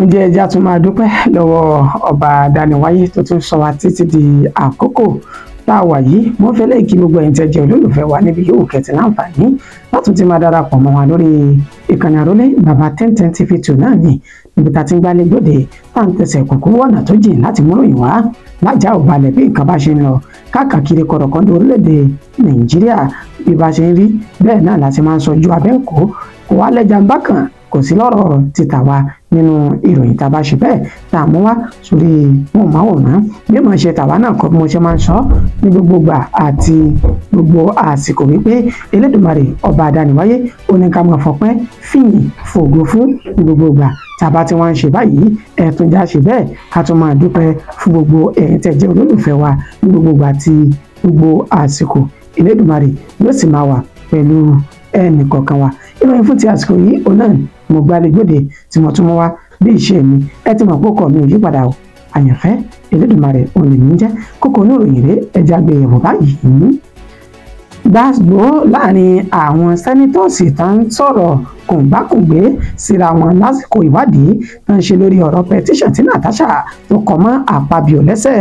ǹjẹ́ ẹja tún máa dúpẹ́ lọ́wọ́ ọba àdániwáyé tó tún sọ wá títí di àkókò tá a wà yìí. mo fẹ́ lẹ́yìn kí gbogbo ẹ̀yin tẹ́ jẹ́ olólùfẹ́ wa níbi yóò kẹ̀tì láǹfààní láti ti máa darapọ̀ mọ́ wa lórí ìkànnì àrólé bàbá 1010 TV2 náà ni níbi tá a ti ń gbálẹ̀ gbòde tá à ń tẹ̀sẹ̀ kúkú wọ̀nà tó jìn láti mú ròyìn wá lájà ò balẹ̀ bí nǹkan bá ṣe ń lọ káàkiri kọ̀rọ̀kọ́ndé orílẹ̀-èdè Nàìjíríà bí bá ṣe ń rí bẹ́ẹ̀ náà láti máa ń sọ ju abẹ́ǹkó kò wá lẹ́jà ń bá kàn kò sí lọ́rọ̀ títà wa nínú ìròyìn tá a bá ṣe bẹ́ẹ̀ tá a mú wá sórí móhùnmáwòrán bí mo ṣe tàwa náà kọ́ bí mo ṣe máa ń sọ ní gbogbo gbà àti gbogbo àsìkò wípé Elédùmarè ọba àdániwáyé ó ní ká máa fọpẹ́ fìyìn fògo fún ní gbogbo gbà tá a bá ti wá ń ṣe báyìí ẹ̀tún já ṣe bẹ́ẹ̀ ká tún máa dúpẹ́ fún gbogbo ẹ̀yin tẹ́ jẹ́ olólùfẹ́ wa ní gbogbo gbà àti gbogbo àsìkò Elédùmarè yóò sì máa wà pẹ̀lú ẹnì kọ̀ọ̀kan wa. ìròyìn fún ti àsìkò yìí òun náà mo gbálẹ̀ gbòde tí mo tún mú wá bí ìṣe mi ẹ ti mọ̀ kókó mi ò yípadà o àyànfẹ́ Elédùmarè òun lè ní jẹ́ kókó oníròyìn rẹ̀ ẹja gbé yẹ̀wò báyìí. gbàgbó láàrin àwọn sẹ́nítọ́ọ̀sì tó ń sọ̀rọ̀ kòǹgbákùngbé síra wọn lásìkò ìwádìí tó ń ṣe lórí ọ̀rọ̀ pẹtíṣàn tí Natasha tó kọ mọ́ Akpabio lẹ́sẹ̀.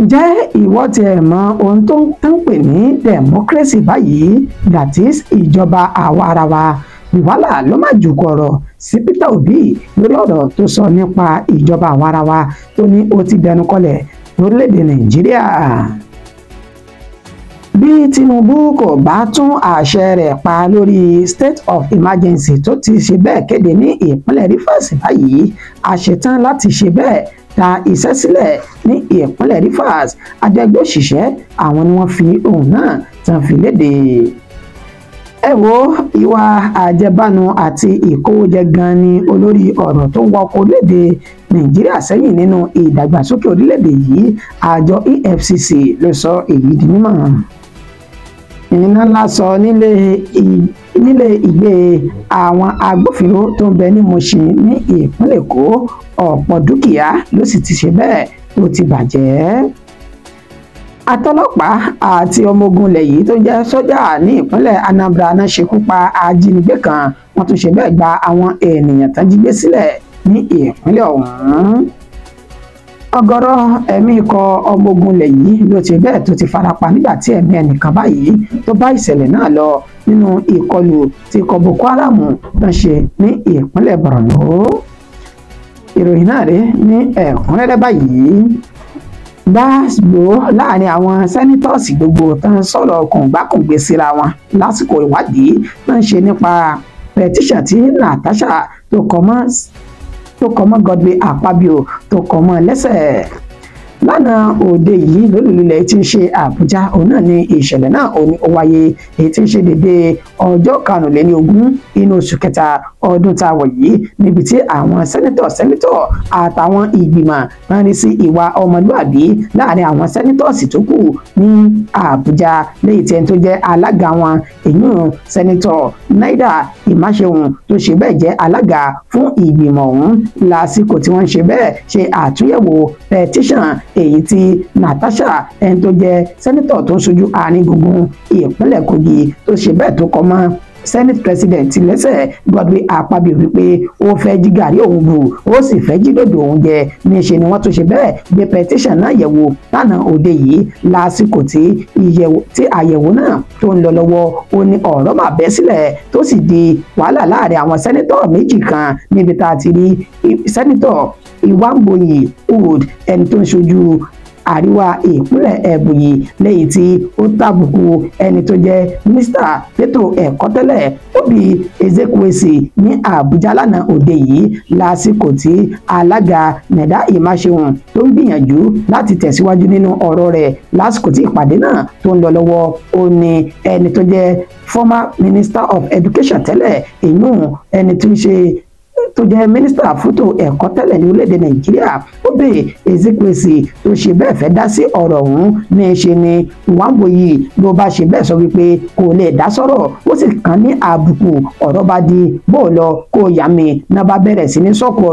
ǹjẹ́ ìwọ tiẹ̀ mọ ohun tó ń pè ní democracy báyìí, that is ìjọba àwarawa? ìwálà ló má jù kọ̀rọ̀ sí Peter Obi lórí ọ̀rọ̀ tó sọ nípa ìjọba àwarawa tó ní ó ti dẹnu kọlẹ̀ lórílẹ̀‐èdè Nàìjíríà. bí Tinubu kò bá tún àṣẹ rẹ̀ pa lórí state of emergency tó ti ṣe bẹ́ẹ̀ kéde ní ìpínlẹ̀ Rivers báyìí, a ṣetán láti ṣe bẹ́ẹ̀ ta iṣẹ́ sílẹ̀ ní ìpínlẹ̀ Rivers. àjọ ẹgbẹ́ òṣìṣẹ́ àwọn ni wọ́n fi ohun náà tán fi léde. ẹ wo ìwà àjẹbánu àti ìkówójẹ gan ni olórí ọ̀rọ̀ tó ń wọkọ̀ orílẹ̀-èdè Nàìjíríà sẹ́yìn nínú ìdàgbàsókè orílẹ̀-èdè yìí. àjọ EFCC ló sọ èyí di mímọ̀. iná ńlá sọ nílé ìgbé àwọn agbófinró tó ń bẹ ní Mùṣín ní ìpínlẹ̀ Èkó. ọ̀pọ̀ dúkìá ló sì ti ṣe bẹ́ẹ̀ tó ti bàjẹ́. àtọlọ́pàá àti ọmọ ogun ilẹ̀ yìí tó jẹ́ sọ́jà ní ìpínlẹ̀ Anambra náà ṣekú pa ajínigbé kan, wọ́n tún ṣe bẹ́ẹ̀ gba àwọn ènìyàn tán jí gbé sílẹ̀ ní ìpínlẹ̀ ọ̀hún. ọ̀gọ̀rọ̀ ẹ̀mí ikọ̀ ọmọ ogun ilẹ̀ yìí ló ti bẹ́ẹ̀ tó ti farapa nígbà tí ẹ̀mí ẹnìkan báyìí tó bá ìṣẹ̀lẹ̀ náà lọ nínú ìkọlù tí ikọ̀ Boko Haram náà ṣe ní ìpínlẹ̀ Borno. ìròyìn náà rí ní ẹ̀kúnrẹ́rẹ́ báyìí. gbàgbó láàrin àwọn sẹ́nítọ́ọ̀sì gbogbo tó ń sọ̀rọ̀ kòǹgbákùngbé síra wọn lásìkò ìwádìí tó ń ṣe nípa pẹtíṣàn tí Natasha tó kọ mọ́ Godwin Akpabio tó kọ mọ́ lẹ́sẹ̀. lánàá òde yìí lólùlẹ̀ tí ń ṣe Àbújá òun náà ni ìṣẹ̀lẹ̀ náà ó wáyé, èyí tí ń ṣe dédé ọjọ́ 25 inú oṣù kẹta ọdún tá a wọ̀ yìí, níbi tí àwọn sẹ́nítọ̀ àtàwọn ìgbìmọ̀ máa ń rí sí ìwà ọmọlúàbí láàrin àwọn sẹ́nítọ̀ọ̀sì tó kù ní Àbújá, lẹ́yìn tí ẹni tó jẹ́ alága wọn èyún sẹ́nítọ̀ Naida Imashehun tó ṣe bẹ́ẹ̀ jẹ́ alága fún ìgbìmọ̀ ọ̀hún lásìkò tí wọ́n ṣe bẹ́ẹ̀ ṣe àtúnyẹ̀wò pẹtíṣàn èyí tí Natasha ẹni tó jẹ́ sẹ́nítọ̀ tó ń ṣojú àárín gbùngbùn ìpínlẹ̀ Kogi tó ṣe bẹ́ẹ̀ tó kọ mọ́ senate president lẹ́sẹ̀ Godwin Akpabio wípé ó fẹ́ jí gàrí òun bù ó sì fẹ́ jí dòdò òun jẹ. níṣe ni wọ́n tún ṣe bẹ́ẹ̀ gbé petition náà yẹ̀wò lánàá òde yìí lásìkò tí àyẹ̀wò náà tó ń lọ lọ́wọ́. ó ní ọ̀rọ̀ máa bẹ́ sílẹ̀ tó sì di wàhálà láàrin àwọn sẹ́nítọ̀ méjì kan, níbi tá a ti rí sẹ́nítọ̀ Iwangboyi Wood ẹni tó ń ṣojú àríwá ìpínlẹ̀ Ebonyi, lẹ́yìn tí ó tàbùkù ẹni tó jẹ́ mínísítà fétò ẹ̀kọ́ tẹ́lẹ̀ Obi Ezekwesili ní Àbújá lánàá òde yìí lásìkò tí alága Naida Imashehun tó ń gbìyànjú láti tẹ̀síwájú nínú ọ̀rọ̀ rẹ̀ lásìkò tí ìpàdé náà tó ń lọ lọ́wọ́. ó ní ẹni tó jẹ́ former minister of education tẹ́lẹ̀ èyún ẹni tó jẹ́ mínísítà fótó ẹ̀kọ́ tẹ́lẹ̀ ní orílẹ̀-èdè Nàìjíríà Obe Ezekwesili tó ṣe bẹ́ẹ̀ fẹ́ dá sí ọ̀rọ̀ ọ̀hún ní ṣe ni Nwagboyi ló bá ṣe bẹ́ẹ̀ sọ wípé kò lè dá sọ̀rọ̀ ó sì kàn ní àbùkù ọ̀rọ̀ bá di bó lọ kó yá mi náà bá bẹ̀rẹ̀ sí ní sọ̀kò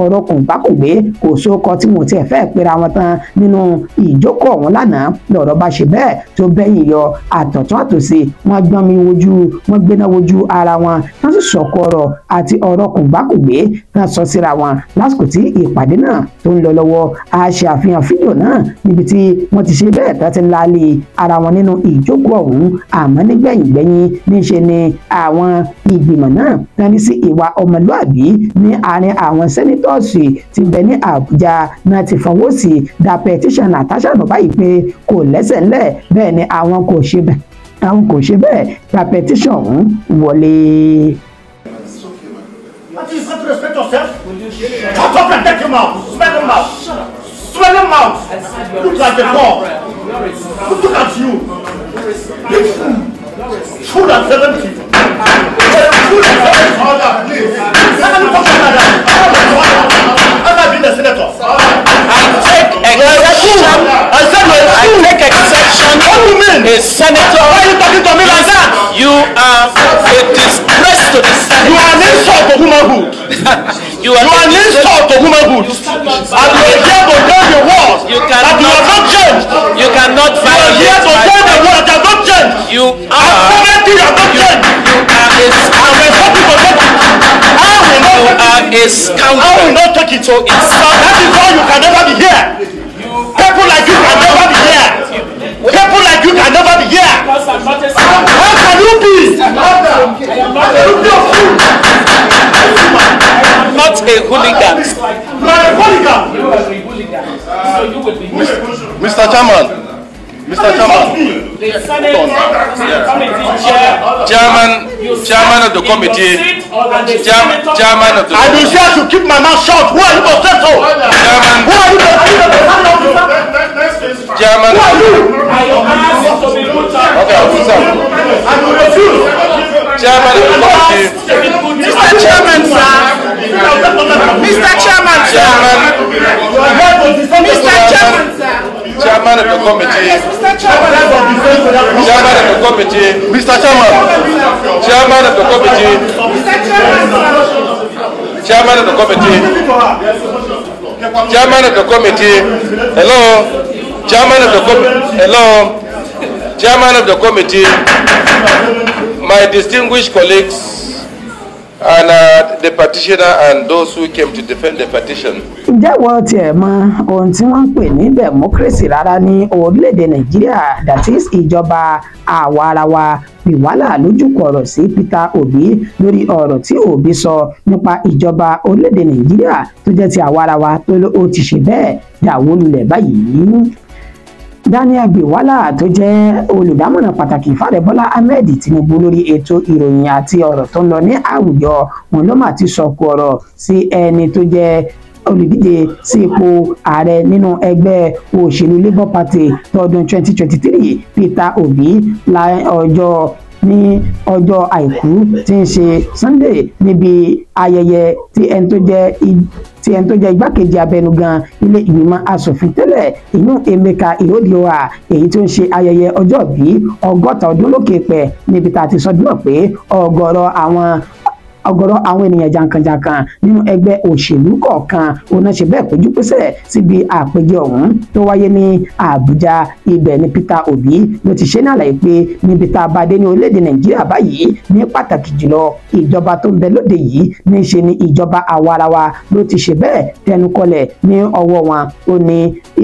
ọ̀rọ̀ kò bá kò gbé kò sóko tí mo tiẹ̀ fẹ́ pera wọn tán nínú ìjókòó ọ̀hún lánàá lọ̀rọ̀ bá ṣe bẹ́ẹ̀ tó bẹ́yìn yọ àtọ̀tún àtòsí wọn gbéná wojú ara wọn wọ́n sì sọ̀kò ọ̀rọ̀ àti ọ̀rọ̀ kò bá kò gbé náà sọ síra wọn lásìkò tí ìpàdé náà tó ń lọ lọ́wọ́ a ṣe àfihàn fídíò náà níbi tí wọ́n ti ṣe bẹ́ẹ̀ tó ti láàlì ara wọn nínú ìjókòó ọ̀hún àmọ́ nígbẹ̀yìngbẹ̀yìn níṣe ni àwọn ìgbìmọ̀ náà tání sí ìwà ọmọlúàbí ní àárín àwọn sẹ́nítọ́ọ̀sì tí ń bẹ ní Àbújá náà ti fọwọ́ sí da petition Natasha báyìí pé kò lẹ́sẹ̀ ńlẹ̀ bẹ́ẹ̀ ni àwọn kò ṣe bẹ́ẹ̀ da petition ọ̀hún wọlé. What is that? Respect yourself. Shut up and take him out. Smell him out. Smell him out. Look like a dog. Look at you. Big fool. Fool at 70. Fool at 70. Please. Let me talk about that. Have I been the senator? I take exception. What do you mean? A senator. Why are you talking to me like that? You are a disgrace to the Senate. You are an insult to womanhood. You are an insult to womanhood. And you are here to tell the world that you have not changed. You cannot violate. You are here to tell the world that you have not changed. You are. You have not changed. You are a scoundrel. I will not take it. So it's that is why you can never be here. People like you can never be here. People like you can never be here. How can you be? not a hooligan. You are a hooligan. You are a hooligan. So you will be here. Mr. Chairman. Mr. Chairman. The Senate committee chair. Chairman of the committee. Chairman of the. I will say I should keep my mouth shut. Who are you to say so? Chairman. Who are you to say so? Chairman. Who are you? I asked to be put up. Okay, officer. I will refuse. Chairman of the committee. Mr. Chairman, sir. Mr. Chairman, sir. Mr. Chairman, sir. Chairman of the committee. Mr. Chairman, Chairman of the committee. Mr. Chairman. Chairman of the committee. Mr. Chairman, Chairman of the committee. Chairman of the committee. Hello. Chairman of the committee. Hello. Chairman of the committee. My distinguished colleagues and the petitioner and those who came to defend the petition. Ǹjẹ́ wọ́n tiẹ̀ mọ ohun tí wọ́n ń pè ní democracy rárá ní orílẹ̀-èdè Nàìjíríà, that is ìjọba àwarawa? Wàhálà lójúkọ̀rọ̀ sí Peter Obi lórí ọ̀rọ̀ tí Obi sọ nípa ìjọba orílẹ̀-èdè Nàìjíríà tó jẹ́ ti àwarawa tó ó ti ṣe bẹ́ẹ̀ dàwó lulẹ̀ báyìí. Daniel Bwala tó jẹ́ olùdámọ̀ràn pàtàkì fààrẹ Bọ́lá Ahmed Tinubu lórí ètò ìròyìn àti ọ̀rọ̀ tó ń lọ ní àwùjọ wọn ló mà ti sọ̀kò ọ̀rọ̀ sí ẹni tó jẹ́ olùdíje sí ipò ààrẹ nínú ẹgbẹ́ òṣèlú Labour Party tọdún 2023 Peter Obi ní ọjọ́ àìkú tí ń ṣe Sunday níbi ayẹyẹ tí ẹni tó jẹ́ igbákejì abẹnugan ilé ìgbìmọ̀ asòfin tẹ́lẹ̀ inú Emeka Ihedioha èyí tó ń ṣe ayẹyẹ ọjọ́ bí 60 ọdún lókè pẹ̀ níbi tá a ti sọ dúró pé ọ̀gọ̀rọ̀ àwọn ènìyàn jàǹkànjàǹkàn nínú ẹgbẹ́ òṣèlú kọ̀ọ̀kan òun ṣe bẹ́ẹ̀ péjú pésẹ̀ síbi àpèjẹ ọ̀hún tó wáyé ní Àbújá. Ibẹ̀ ni Peter Obi ló ti ṣe ní àlàyé pé níbi tá a bá dé ní orílẹ̀-èdè Nàìjíríà báyìí ní pàtàkì jùlọ ìjọba tó ń bẹ lóde yìí ní ṣe ni ìjọba àwarawa ló ti ṣe bẹ́ẹ̀ tẹnukọlẹ̀ ní ọwọ́ wọn. Ó ní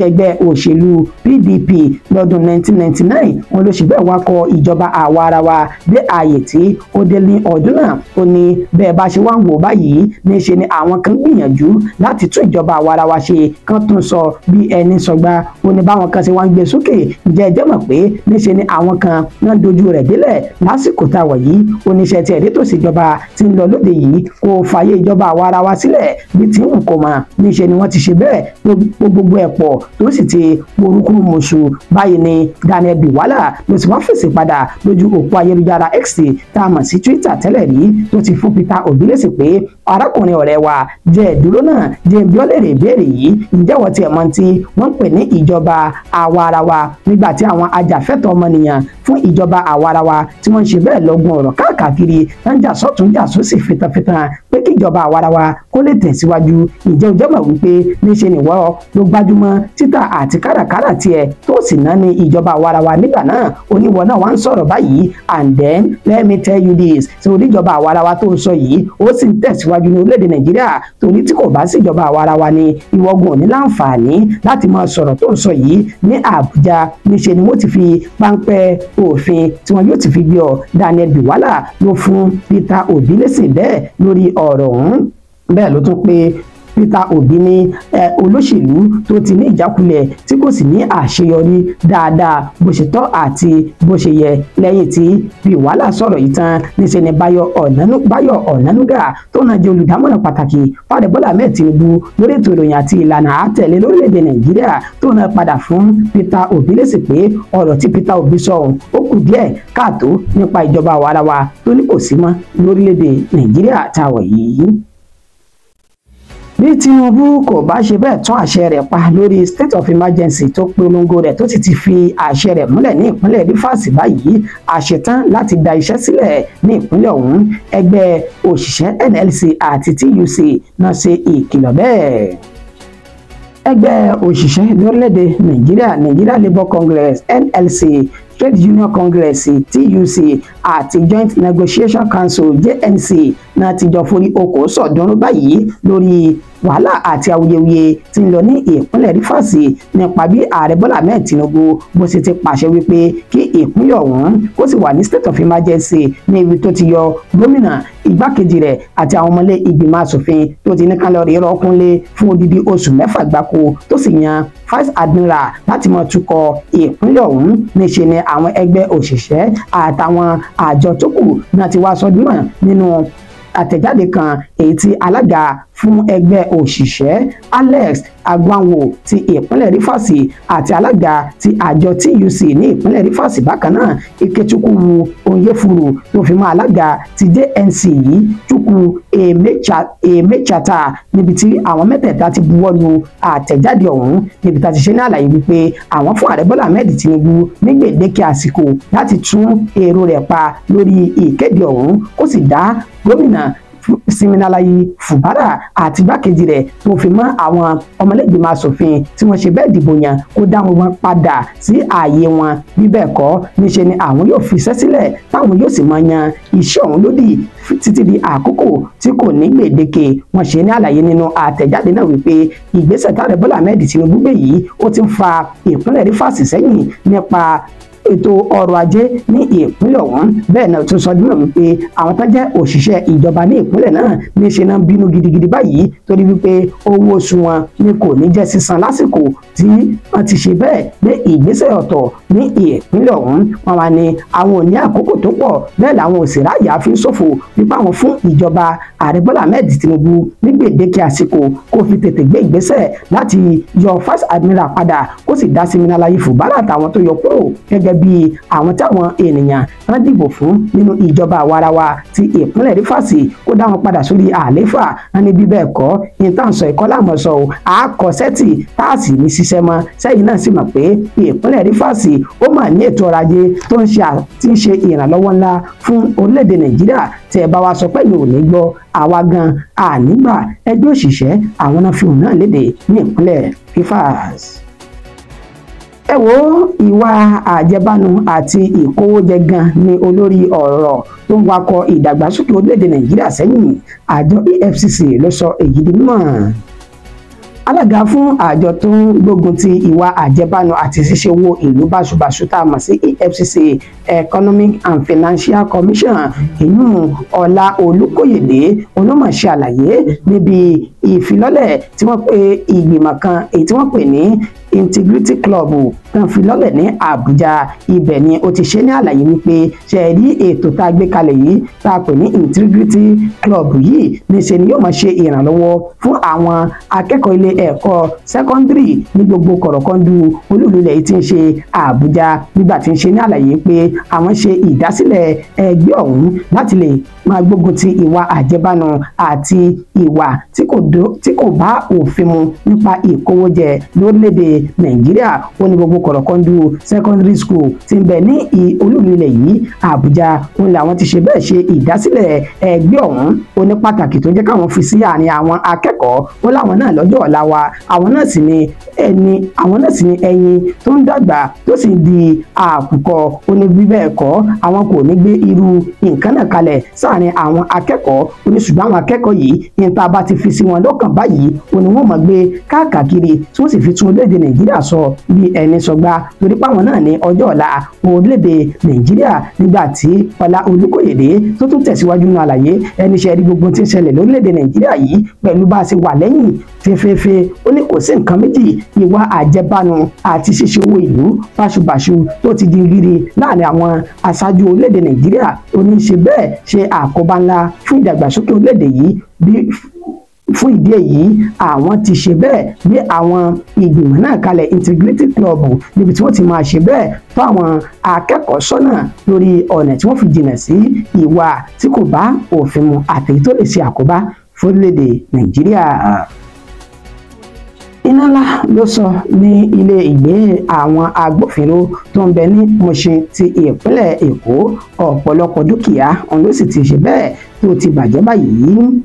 ẹgbẹ́ òṣèlú PDP lọ́dún 1999 wọn ló ṣe bẹ́ẹ̀ wakọ̀ ìjọba àwarawa dé ààyè tí ó dé ní ọdún náà. Ó ní bẹ́ẹ̀ bá ṣe wá ń wò báyìí níṣe ni àwọn kan gbìyànjú láti tún ìjọba àwarawa ṣe kán tún sọ bí ẹni sọgbà. Ó ní báwọn kan ṣe wá ń gbé sókè ǹjẹ́ ẹ jẹ́ mọ̀ pé níṣe ni àwọn kan náà dojú rẹ̀ délẹ̀ lásìkò tá a wà yìí. Oníṣẹ́ tí ẹ̀rí tó ṣèjọba ti ń lọ lóde yìí kò fààyè ìjọba àwarawa sílẹ̀ bí tí ń kò mọ̀ níṣe ni wọ́n ti ṣe bẹ́ẹ̀ gbogbo ẹ̀ pọ̀ tó sì ti orúkú mọ̀ṣù. Báyìí ni Daniel Bwala ló sì wọ́n fèsì padà lójú òpó ayélujára X tá a mọ̀ sí Twitter tẹ́lẹ̀ rí tó ti fún Peter Obi lésì pé arákùnrin ọ̀rẹ́ wa jẹ́ ìdúró náà jẹ́ bí ọlẹ́rìí ìbéèrè yìí ǹjẹ́ wọ́n ti ẹ̀mọ́ tí wọ́n pè ní ìjọba àwarawa nígbà tí àwọn ajàfẹ́tọ̀ọ́ ọmọnìyàn fún ìjọba àwarawa tí wọ́n ń ṣe bẹ́ẹ̀ lọ́gùn ọ̀rọ̀ káàkiri wọ́n ń jà sọ́tún jà sósì fitanfitan pé kí ìjọba àwarawa kó lè tẹ̀síwájú ǹjẹ́ o jẹ́ mọ̀ wípé níṣe nìwọ ló gbájúmọ́ títà àti káràkárà tiẹ̀ tó sì ná ní ìjọba àwarawa nígbà náà oníwọ̀ náà wá ń sọ̀rọ̀ báyìí and then let me tell you this ṣe oníjọba àwarawa tó ń sọ yìí ó sì ń tẹ̀síwájú ní orílẹ̀-èdè nàìjíríà torí tí kò bá sí ìjọba àwarawa ni ìwọ̀gùn ò ní láǹfààní láti máa sọ̀rọ̀ tó ń sọ yìí ní àbújá níṣe ni wọ́n ti fi páńpẹ́ òfin tí wọ́n yóò ti fi gbé ọ Daniel Bwala ló fún Peter Obi lésì bẹ́ẹ̀ lórí ọ̀rọ̀ ọ̀hún bẹ́ẹ̀ ló tún pé Peter Obi ní olóṣèlú tó ti ní ìjákulẹ̀ tí kò sì ní àṣeyọrí dáadáa bó ṣe tọ́ àti bó ṣe yẹ lẹ́yìn tí Bwala sọ̀rọ̀ yìí tán níṣẹ́ ni Báyọ̀ Ọ̀nànúgà tó náà jẹ́ olùdámọ̀ràn pàtàkì fáàrẹ Bọ́lá Ahmed Tinubu lórí ètò ìròyìn àti ìlànà àtẹ̀lé lórílẹ̀‐èdè Nàìjíríà tó náà padà fún Peter Obi lésì pé ọ̀rọ̀ tí Peter Obi sọ ọ̀hún ó kù díẹ̀ káàtó nípa ìjọba àwarawa tó ní kò sí mọ́ lórílẹ̀‐èdè Nàìjíríà táwọn yìí. Bí Tinubu kò bá ṣe bẹ́ẹ̀ tún àṣẹ rẹ̀ pa lórí state of emergency tó polongo rẹ̀ tó sì ti fi àṣẹ rẹ̀ múlẹ̀ ní ìpínlẹ̀ Rivers báyìí àṣetán láti da iṣẹ́ sílẹ̀ ní ìpínlẹ̀ ọ̀hún ẹgbẹ́ òṣìṣẹ́ NLC àti TUC náà ṣe ìkìlọ̀ bẹ́ẹ̀. Ẹgbẹ́ òṣìṣẹ́ lórílẹ̀‐èdè Nigeria Labour Congress NLC Trade Union Congress TUC àti Joint Negotiation Council JNC náà ti jọ forí okòó sọ̀dúnrún báyìí lórí wàhálà àti awuyewuye tí ń lọ ní ìpínlẹ̀ Rivers nípa bí ààrẹ Bọ́lá Ahmed Tinubu bó ṣe ti pàṣẹ wípé kí ìpínlẹ̀ ọ̀hún kó sì wà ní state of emergency ní ibi tó ti yọ gómìnà igbákejì rẹ̀ àti àwọn ọmọlé ìgbìmọ̀ asòfin tó ti ní kán lọ rí rọ́kúnlé fún odidi oṣù 6 gbáko tó sì yan vice admiral láti máa tukọ̀ ìpínlẹ̀ ọ̀hún níṣe ni àwọn ẹgbẹ́ òṣìṣẹ́ àtàwọn àjọ tó kù náà ti wá sọdún mọ́ nínú àtẹ̀jáde kan èyí tí alága fún ẹgbẹ́ òṣìṣẹ́ Alex Agbanwo ti ìpínlẹ̀ Rivers àti alága ti àjọ TUC ní ìpínlẹ̀ Rivers bákan náà Ikechukwu Onyefuru tó fi mọ́ alága ti JNC yìí Chukwu Emechata níbi tí àwọn mẹ́tẹ̀ẹ̀ta ti buwọ́ lu àtẹ̀jáde ọ̀hún níbi tá a ti ṣe ní àlàyé wípé àwọn fún ààrẹ Bọ́lá Ahmed Tinubu ní gbèdéke àsìkò láti tún èrò rẹ̀ pa lórí ìkéde ọ̀hún kó sì dá gómìnà Siminalayi Fubara àti igbákejì rẹ̀ tó fi mọ́ àwọn ọmọlẹ́gbẹ̀mọ asòfin tí wọ́n ṣe bẹ́ẹ̀ dìbò yàn kó dá wọn padà sí ààyè wọn bí bẹ́ẹ̀ kọ́ níṣe ni àwọn yóò fi iṣẹ́ sílẹ̀ táwọn yóò sì máa yan iṣẹ́ ọ̀hún lódì títí di àkókò tí kò ní gbèdéke wọ́n ṣe ní àlàyé nínú àtẹ̀jáde náà wípé ìgbésẹ̀ táàrẹ Bọ́lá Ahmed Tinubu gbé yìí ó ti ń fa ìpínlẹ̀ Rivers sẹ́yìn nípa ètò ọrọ̀ ajé ní ìpínlẹ̀ ọ̀hún bẹ́ẹ̀ náà tún sọ dúró wípé àwọn tó jẹ́ òṣìṣẹ́ ìjọba ní ìpínlẹ̀ náà níṣe náà bínú gidigidi báyìí torí wípé owó oṣù wọn ni kò ní jẹ́ sísan lásìkò tí wọ́n ti ṣe bẹ́ẹ̀ gbé ìgbésẹ̀ ọ̀tọ̀ ní ìpínlẹ̀ ọ̀hún wọn wá ní àwọn ò ní àkókò tó pọ̀ bẹ́ẹ̀ làwọn òṣèré àyà fi ń ṣòfò nípa àwọn fún ìjọba ààrẹ Bọ́lá Ahmed Tinubu ní gbèdéke àsìkò kó fi tètè gbé ìgbésẹ̀ láti yọ vice admiral padà kó sì dá Siminalayi Fubara àtàwọn tó yọ kúrò gẹ́gẹ́ bí àwọn táwọn ènìyàn tán dìbò fún nínú ìjọba àwarawa ti ìpínlẹ̀ Rivers kó dá wọn padà sórí àlééfà wọn ní bí bẹ́ẹ̀ kọ́ ìtànsọ ẹ̀kọ́ lámọ̀sọ àkọsẹ́tì táàsì ní ṣiṣẹ́ mọ́ sẹ́yìn náà sì mọ̀ pé ìpínlẹ̀ Rivers ó mà ní ètò ọrọ̀ ajé tó ń ṣe ìrànlọ́wọ́ ńlá fún orílẹ̀-èdè Nàìjíríà tẹ́ ẹ bá wa sọ pé yóò ní gbọ́ àwa gan ànígbà ẹgbẹ́ òṣìṣẹ́ àwọn náà fi hùn náà léde ní ìpínlẹ̀ Rivers. Ẹ wo ìwà àjẹbánu àti ìkówójẹ gan ni olórí ọ̀rọ̀ tó ń wakọ̀ ìdàgbàsókè orílẹ̀-èdè Nàìjíríà sẹ́yìn àjọ EFCC ló sọ èyí di mímọ̀. Alága fún àjọ tó ń gbógun ti ìwà àjẹbánu àti ṣíṣe owó ìlú báṣubàṣu tá a mọ̀ sí EFCC Economic and Financial Commission ìyún Ọlá Olúkóyèdé olómọ̀ṣe àlàyé níbi ìfilọ́lẹ̀ tí wọ́n pe ìgbìmọ̀ kan èyí tí wọ́n pè ní Integrity Club tán fi lọ́lẹ̀ ní Àbújá ibẹ̀ ni ó ti ṣe ní àlàyé wípé ṣe rí ètò tá a gbé kalẹ̀ yìí tá a pè ní Integrity Club yìí níṣe ni yóò máa ṣe ìrànlọ́wọ́ fún àwọn akẹ́kọ̀ọ́ ilé ẹ̀kọ́ sẹ́kọ́ndírì ní gbogbo kọ̀rọ̀kọ́ndù olúlulẹ̀ yìí tí ń ṣe Àbújá nígbà tí ń ṣe ní àlàyé pé àwọn ṣe ìdásílẹ̀ ẹgbẹ́ ọ̀hún láti lè máa gbógun ti ìwà àjẹbánu àti ìwà tí kò bá òfin mu nípa ìkówójẹ lórílẹ̀‐èdè Nàìjíríà. Ó ní gbogbo kọ̀rọ̀kọ́ndù secondary school tí ń bẹ ní olúìlú ilẹ̀ yìí Àbújá òun làwọn ti ṣe bẹ́ẹ̀ ṣe ìdásílẹ̀ ẹgbẹ́ ọ̀hún. Ó ní pàtàkì tó jẹ́ káwọn fi sí àárín àwọn akẹ́kọ̀ọ́. Ó láwọn náà lọ́jọ́ ọ̀la wa, àwọn náà sì ni ẹyin tó ń dàgbà tó sì di àkùkọ. Ó ní bí bẹ́ẹ̀ kọ́ àwọn kò ní gbé irú nǹkan náà kalẹ̀ sáàrin àwọn akẹ́kọ̀ọ́. Ó ní ṣùgbọ́n àwọn akẹ́kọ̀ọ́ yìí ní ta bá ti fi sí wọn lọ́kàn báyìí ó ní wọ́n máa gbé káàkiri tí wọ́n sì fi tún orílẹ̀-èdè Nàìjíríà sọ bí ẹni sọgbà torí páwọn náà ní ọjọ́ ọ̀la orílẹ̀-èdè Nàìjíríà. Nígbà tí Ọlá Olúkóyèdé tó tún tẹ̀síwájú nínú àlàyé ẹni ṣe rí gbogbo tí ń ṣẹlẹ̀ lórílẹ̀-èdè Nàìjíríà yìí pẹ̀lú bá a ṣe wà lẹ́yìn fẹ́fẹ́fẹ́. Ó ní kò sí nǹkan méjì ìwà àjẹbánu àti ṣíṣe owó ìlú báṣubàṣu tó ti di gírí láàrin àwọn aṣáájú orílẹ̀-èdè Nàìjíríà. Ó ní ṣe bẹ́ẹ̀ ṣe àkóbá ńlá fún ìdàgbàsókè orílẹ̀-èdè yìí. Fún ìdí èyí àwọn ti ṣe bẹ́ẹ̀ bí àwọn ìgbìmọ̀ náà kalẹ̀ Integrity Club níbi tí wọ́n ti máa ṣe bẹ́ẹ̀ tó àwọn akẹ́kọ̀ọ́ sọ́nà lórí ọ̀nà tí wọ́n fi jìnnà sí ìwà tí kò bá òfin mu àtèyí tó lè ṣe àkóbá fún orílẹ̀-èdè Nàìjíríà. Iná ńlá ló sọ ní ilé ìgbé àwọn agbófinró tó ń bẹ ní Mùṣín ti ìpínlẹ̀ Èkó. Ọ̀pọ̀lọpọ̀ dúkìá òun ló sì ti ṣe bẹ́ẹ̀ tó ti bàjẹ́ báyìí.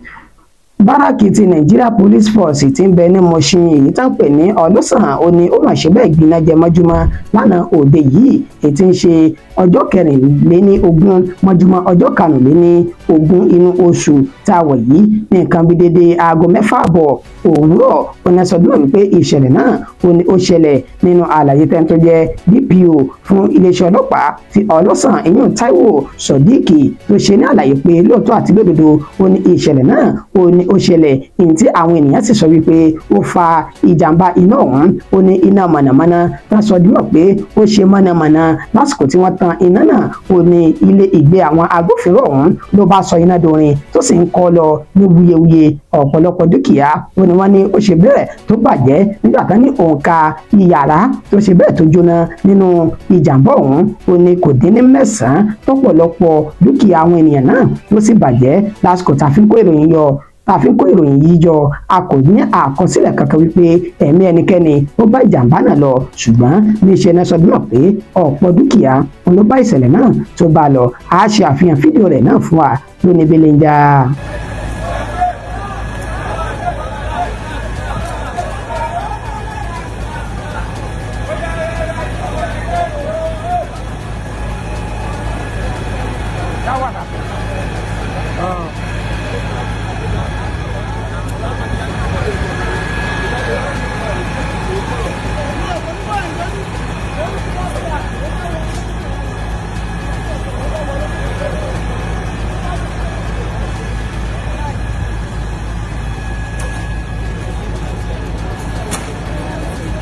Báràkì ti Nigeria Police Force ti ń bẹ ní Mùṣín èyí tó ń pè ní Ọlọ́sàn ó ní ó mà ṣe bẹ́ẹ̀ gbiná jẹ mọ́júmọ́ lánàá òde yìí èyí tí ń ṣe ọjọ́ 24 mọ́júmọ́ ọjọ́ 25 inú oṣù tá a wọ̀ yìí ní nǹkan bí dédé aago 6:30 òwúrọ̀. Ó ní sọ dúró wípé ìṣẹ̀lẹ̀ náà ó ní ó ṣẹlẹ̀ nínú àlàyé tẹ́ni tó jẹ́ DPO fún iléeṣẹ́ ọlọ́pàá ti Ọlọ́sàn ìyún Táíwò Sodiq tó ṣe ní àlàyé pé lóòótọ́ àti lódodo ó ní ìṣẹ̀lẹ̀ náà ó ní ó ṣẹlẹ̀ ní tí àwọn ènìyàn sì sọ wípé ó fa ìjàmbá iná ọ̀hún. Ó ní iná mọ̀nàmọ́ná tá a sọ dúró pé ó ṣe mọ̀nàmọ́ná lásìkò tí wọ́n tan iná náà. Ó ní ilé ìgbé àwọn agbófinró ọ̀hún ló bá sọ iná dorin tó sì ń kọ́ lọ ní wuyewuye. Ọ̀pọ̀lọpọ̀ dúkìá ó ní wọ́n ní ó ṣe bẹ́ẹ̀ tó bàjẹ́ nígbà kan ní òǹkà iyàrá tó ṣe bẹ́ẹ̀ tó jóná nínú ìjàmbá ọ̀hún. Ó ní kò dín ní 9 tọ́pọ̀lọpọ̀ dúkìá àwọn ènìyàn náà ló sì bàjẹ́ lásìkò tá a fi ń kó ìròyìn yìí jọ. A kò ní àkọsílẹ̀ kankan wípé ẹ̀mí ẹnikẹ́ni ó bá ìjàmbá náà lọ ṣùgbọ́n níṣẹ́ náà sọ dúró pé ọ̀pọ̀ dúkìá ló bá ìṣẹ̀lẹ̀ náà tó bá lọ. A ṣe àfihàn fídíò rẹ̀ náà fún wa lónìí belenja.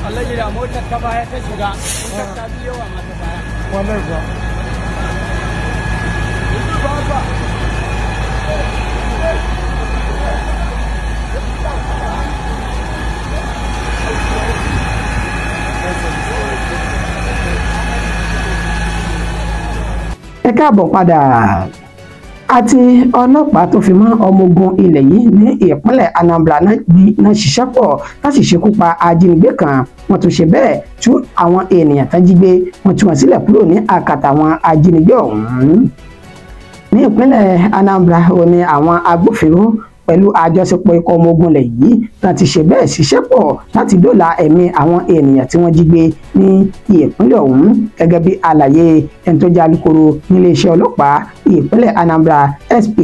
Allah jira motar ta baya ta shiga, motar ta biyo wa mata baya. Wannan kuwa. Ẹ káàbọ̀ padà. Àti ọlọ́pàá tó fi mọ́ ọmọ ogun ilẹ̀ yìí ní ìpínlẹ̀ Anambra náà ṣiṣẹ́ pọ̀ láti ṣekú pa ajínigbé kan. Wọ́n tún ṣe bẹ́ẹ̀ tú àwọn ènìyàn tán jí gbé wọ́n tú wọn sílẹ̀ kúrò ní àkàtà àwọn ajínigbé ọ̀hún. Ní ìpínlẹ̀ Anambra ó ní àwọn agbófinró pẹ̀lú àjọṣepọ̀ ikọ̀ ọmọ ogun ilẹ̀ yìí láti ṣe bẹ́ẹ̀ ṣiṣẹ́ pọ̀ láti dóòlà ẹ̀mí àwọn ènìyàn tí wọ́n jí gbé ní ìpínlẹ̀ ọ̀hún. Gẹ́gẹ́ bí àlàyé ẹni tó jẹ́ alukoro níléeṣẹ́ ọlọ́pàá ìpínlẹ̀ Anambra SP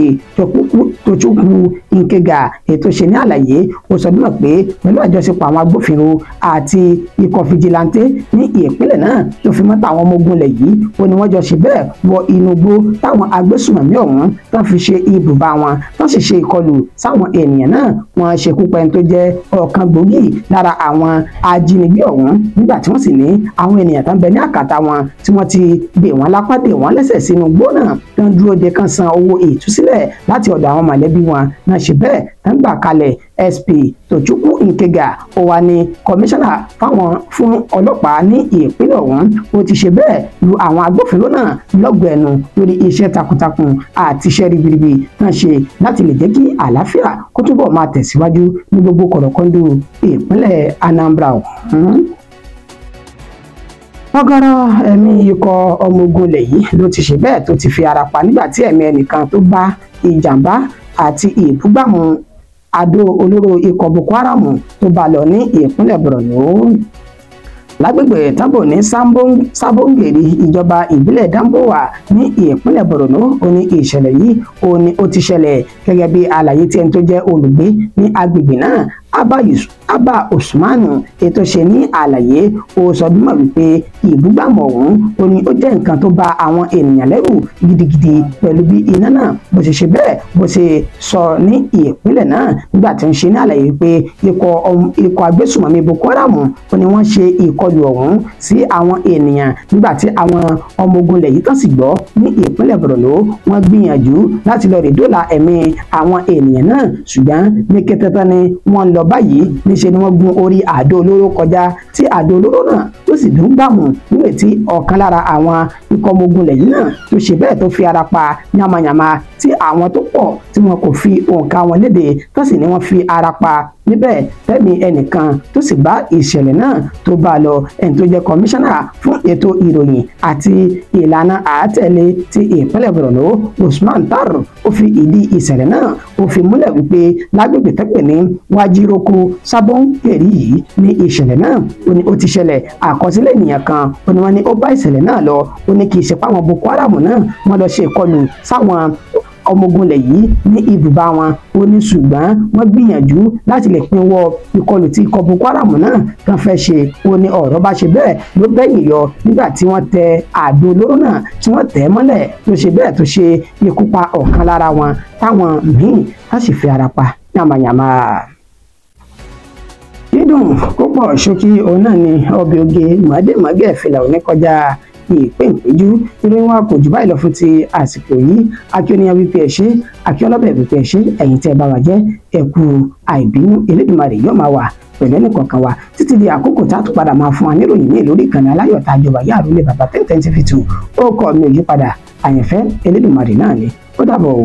Tochukwu Nkega ètò ṣe ní àlàyé ó sọ dúnà pé pẹ̀lú àjọṣepọ̀ àwọn agbófinró àti ikọ̀ fìjìláńtẹ́ ní ìpínlẹ̀ náà tó fi mọ́ta àwọn ọmọ ogun ilẹ̀ yìí ó ní wọ́n jọ ṣe bẹ́ẹ̀ wọ inú igbó táwọn agbésùnmọ̀mí ọ̀hún tán fi ṣe ibùba wọn tán sì ṣe ìkọlù sáwọn ènìyàn náà. Wọ́n ṣekú pa ẹni tó jẹ́ ọ̀kan gbòógì lára àwọn ajínigbé ọ̀hún nígbà tí wọ́n sì ní àwọn ènìyàn tán bẹ ní àkàtà wọn tí wọ́n ti dè wọ́n lápá dè wọ́n lẹ́sẹ̀ sínú igbó náà tán dúró de kan san owó ìtúsílẹ̀ láti ọ̀dọ̀ àwọn mọ̀lẹ́bí wọn náà ṣe bẹ́ẹ̀ ń gbà kalẹ̀ SP Tochukwu Nkega ó wà ní kọmíṣánná fún ọlọ́pàá ní ìpínlẹ̀ ọ̀hún ó ti ṣe bẹ́ẹ̀ lu àwọn agbófinró náà lọ́gọ̀ọ́ ẹnu lórí iṣẹ́ takuntakun àti iṣẹ́ ribiribi náà ṣe láti lè jẹ́ kí àlàáfíà kó túbọ̀ máa tẹ̀síwájú ní gbogbo kọ̀rọ̀kọ́ndù ìpínlẹ̀ Anambra ọ̀hún. ọ̀gọ̀rọ̀ ẹ̀mí ikọ̀ ọmọ ogun ilẹ̀ yìí ló ti ṣe bẹ́ẹ̀ tó ti fi ara pa nígbà tí ẹ̀mí ẹnìkan tó bá ìjàmbá àti ìbúgbàmù àdó olóró ikọ̀ Boko Haram tó bá lọ ní ìpínlẹ̀ Borno lágbègbè Tambo ní Sabongeri ìjọba ìbílẹ̀ Dambowa ní ìpínlẹ̀ Borno ó ní ìṣẹ̀lẹ̀ yìí ó ti ṣẹlẹ̀ gẹ́gẹ́ bí àlàyé tí ẹni tó jẹ́ olùgbé ní agbègbè náà Abba Usmanu ètò ṣe ní àlàyé ó sọ bímọ wípé ìbúgbàmù ọ̀hún ó ní ó jẹ́ nǹkan tó bà àwọn ènìyàn lẹ́rù gidigidi pẹ̀lú bí iná náà bó ṣe bẹ́ẹ̀ bó ṣe sọ ní ìpínlẹ̀ náà nígbà tí ń ṣe ní àlàyé pé ikọ̀ agbésùmọ̀mí Boko Haram ó ní wọ́n ṣe ìkọlù ọ̀hún sí àwọn ènìyàn nígbà tí àwọn ọmọ ogun ilẹ̀ yìí tán sì gbọ́ ní ìpínlẹ̀ Borno wọ́n gbìyànjú láti lọ rè dóòlà ẹ̀mí àwọn ènìyàn náà ṣùgbọ́n ní kété tán ni wọ́n lọ báyìí níṣẹ́ ni wọ́n gun orí àdó olóró kọjá tí àdó olóró náà tó sì dùn gbàmù nígbà tí ọ̀kan lára àwọn ikọ̀ ọmọ ogun ilẹ̀ yìí náà tó ṣe bẹ́ẹ̀ tó fi ara pa yamayama tí àwọn tó pọ̀ tí wọn kò fi òǹkà wọn léde tó sì ní wọ́n fi ara pa níbẹ̀ tẹ́mi ẹnìkan tó sì bá ìṣẹ̀lẹ̀ náà tó bá lọ ẹni tó jẹ́ kọmíṣánná fún ètò ìròyìn àti ìlànà àátẹ̀lé ti ìpínlẹ̀ Borno Usman Taru ó fi ìdí ìṣẹ̀lẹ̀ náà ó fi múlẹ̀ wípé lágbègbè tẹ́pẹ̀ ní Wajiroko Sabongeri yìí ní ìṣẹ̀lẹ̀ náà ó ní ó ti ṣẹlẹ̀ àkọsílẹ̀ ènìyàn kan ó ní wọ́n ní ó bá ìṣẹ̀lẹ̀ náà lọ ó ní kì í ṣe páwọn Boko Haram náà wọ́n lọ ṣe ìkọlù sáwọn ọmọ ogun ilẹ̀ yìí ní ibùba wọn ó ní ṣùgbọ́n wọ́n gbìyànjú láti lè pinwọ́ ìkọlù tí ikọ̀ Boko Haram náà kan fẹ́ ṣe ó ní ọ̀rọ̀ bá ṣe bẹ́ẹ̀ ló bẹ́yìn yọ nígbà tí wọ́n tẹ àdó olóró náà tí wọ́n tẹ̀ mọ́lẹ̀ tó ṣe bẹ́ẹ̀ tó ṣe ikú pa ọ̀kan lára wọn táwọn míì á sì fi ara pa yàmàyàmà. dídùn púpọ̀ ṣókí òun náà ni ọbẹ̀ oge mọ̀ọ́dẹ́mọ̀ọ́gẹ́ fìlà òní kọjá ìpéǹpéjú ìròyìn wa kò jù báyìí lọ fún ti àsìkò yìí akíọ́nìyàn wípé ẹ ṣé akíọ́lọ́bẹ̀ wípé ẹ ṣé ẹ̀yin tẹ́ ẹ bá wa jẹ́ ẹ kú àìbínú Elédùmarè yóò máa wà pẹ̀lú ẹnìkọ̀ọ̀kan wa títí di àkókò tá a tún padà máa fún wa níròyìn ní lórí ìkànnì aláyọ̀ tá a jọba yá àròlé bàbá 1010 TV2 ó kọ́ mi ò yípadà àyànfẹ́ Elédùmarè náà ni ó dàbọ̀ o.